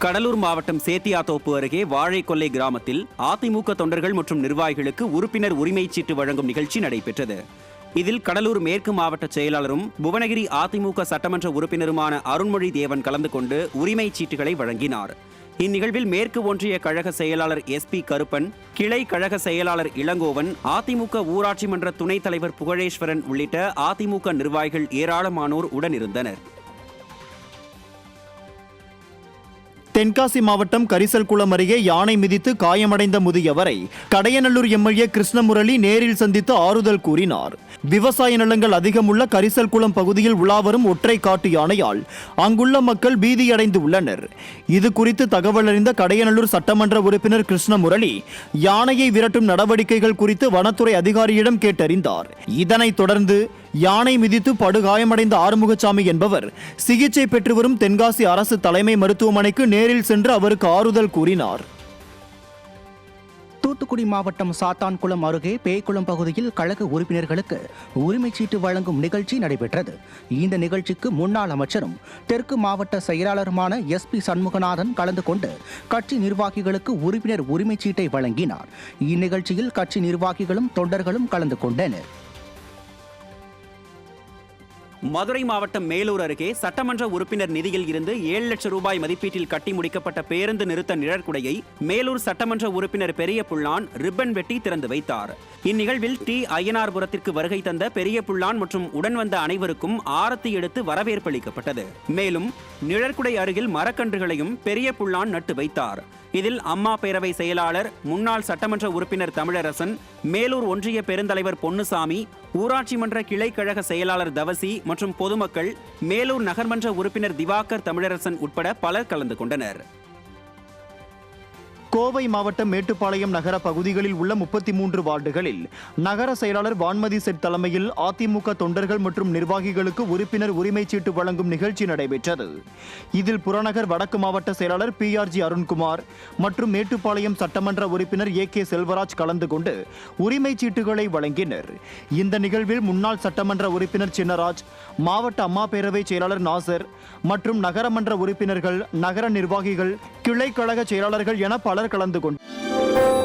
கடலூர் மாவட்டம் சேத்தியாத்தோப்பு அருகே வாழைக்கொல்லை கிராமத்தில் அதிமுக தொண்டர்கள் மற்றும் நிர்வாகிகளுக்கு உறுப்பினர் உரிமைச் சீட்டு வழங்கும் நிகழ்ச்சி நடைபெற்றது. இதில் கடலூர் மேற்கு மாவட்ட செயலாளரும் புவனகிரி அதிமுக சட்டமன்ற உறுப்பினருமான அருண்மொழி தேவன் கலந்து கொண்டு உரிமைச் சீட்டுகளை வழங்கினார். இந்நிகழ்வில் மேற்கு ஒன்றிய கழக செயலாளர் SP கருப்பன், கிளை கழக செயலாளர் இளங்கோவன், அதிமுக ஊராட்சி மன்ற துணைத் தலைவர் புகழேஸ்வரன் உள்ளிட்ட அதிமுக நிர்வாகிகள் ஏராளமானோர் உடனிருந்தனர். தென்காசி மாவட்டம் கரிசல்குளம் அருகே யானை மிதித்து காயமடைந்த முதியவரை கடையநல்லூர் MLA கிருஷ்ணமுரளி நேரில் சந்தித்து ஆறுதல் கூறினார். விவசாய நிலங்கள் அதிகமுள்ள கரிசல்குளம் பகுதியில் உலாவரும் ஒற்றை காட்டு யானையால் அங்குள்ள மக்கள் பீதியடைந்து உள்ளனர். இது குறித்து தகவல் அறிந்த கடையநல்லூர் சட்டமன்ற உறுப்பினர் கிருஷ்ணமுரளி யானையை விரட்டும் நடவடிக்கைகள் குறித்து வனத்துறை அதிகாரியிடம் கேட்டறிந்தார். இதனைத் தொடர்ந்து யானை மிதித்து படுகாயமடைந்த ஆறுமுகசாமி என்பவர் சிகிச்சை பெற்று வரும் தென்காசி அரசு தலைமை மருத்துவமனைக்கு நேரில் சென்று அவருக்கு ஆறுதல் கூறினார். தூத்துக்குடி மாவட்டம் சாத்தான்குளம் அருகே பேய்குளம் பகுதியில் கழக உறுப்பினர்களுக்கு உரிமைச் சீட்டு வழங்கும் நிகழ்ச்சி நடைபெற்றது. இந்த நிகழ்ச்சிக்கு முன்னாள் அமைச்சரும் தெற்கு மாவட்ட செயலாளருமான SP சண்முகநாதன் கலந்து கொண்டு கட்சி நிர்வாகிகளுக்கு உறுப்பினர் உரிமைச் சீட்டை வழங்கினார். இந்நிகழ்ச்சியில் கட்சி நிர்வாகிகளும் தொண்டர்களும் கலந்து கொண்டனர். மதுரை மாவட்டம் மேலூர் அருகே சட்டமன்ற உறுப்பினர் நிதியில் இருந்து 7 லட்சம் ரூபாய் மதிப்பீட்டில் கட்டி முடிக்கப்பட்ட பேருந்து நிறுத்த நிழற்குடையை மேலூர் சட்டமன்ற உறுப்பினர் பெரிய புள்ளான் ரிப்பன் வெட்டி திறந்து வைத்தார். இந்நிகழ்வில் அய்யனார்புரத்திற்கு வருகை தந்த பெரிய புள்ளான் மற்றும் உடன் வந்த அனைவருக்கும் ஆரத்தி எடுத்து வரவேற்பளிக்கப்பட்டது. மேலும் நிழற்குடை அருகில் மரக்கன்றுகளையும் பெரிய புள்ளான் நட்டு வைத்தார். இதில் அம்மா பேரவை செயலாளர், முன்னாள் சட்டமன்ற உறுப்பினர் தமிழரசன், மேலூர் ஒன்றிய பெருந்தலைவர் பொன்னுசாமி, ஊராட்சி மன்ற கிளை கழக செயலாளர் தவசி மற்றும் பொதுமக்கள், மேலூர் நகர்மன்ற உறுப்பினர் திவாகர் தமிழரசன் உட்பட பலர் கலந்து கொண்டனர். கோவை மாவட்டம் மேட்டுப்பாளையம் நகர பகுதிகளில் உள்ள 33 வார்டுகளில் நகர செயலாளர் வான்மதி செட் தலைமையில் அதிமுக தொண்டர்கள் மற்றும் நிர்வாகிகளுக்கு உறுப்பினர் உரிமைச் சீட்டு வழங்கும் நிகழ்ச்சி நடைபெற்றது. இதில் புறநகர் வடக்கு மாவட்ட செயலாளர் PRG அருண்குமார் மற்றும் மேட்டுப்பாளையம் சட்டமன்ற உறுப்பினர் AK செல்வராஜ் கலந்து கொண்டு உரிமைச் சீட்டுகளை வழங்கினர். இந்த நிகழ்வில் முன்னாள் சட்டமன்ற உறுப்பினர் சின்னராஜ், மாவட்ட அம்மா பேரவை செயலாளர் நாசர் மற்றும் நகரமன்ற உறுப்பினர்கள், நகர நிர்வாகிகள், கிளை கழக செயலாளர்கள் என பலர் கலந்து கொண்டனர்.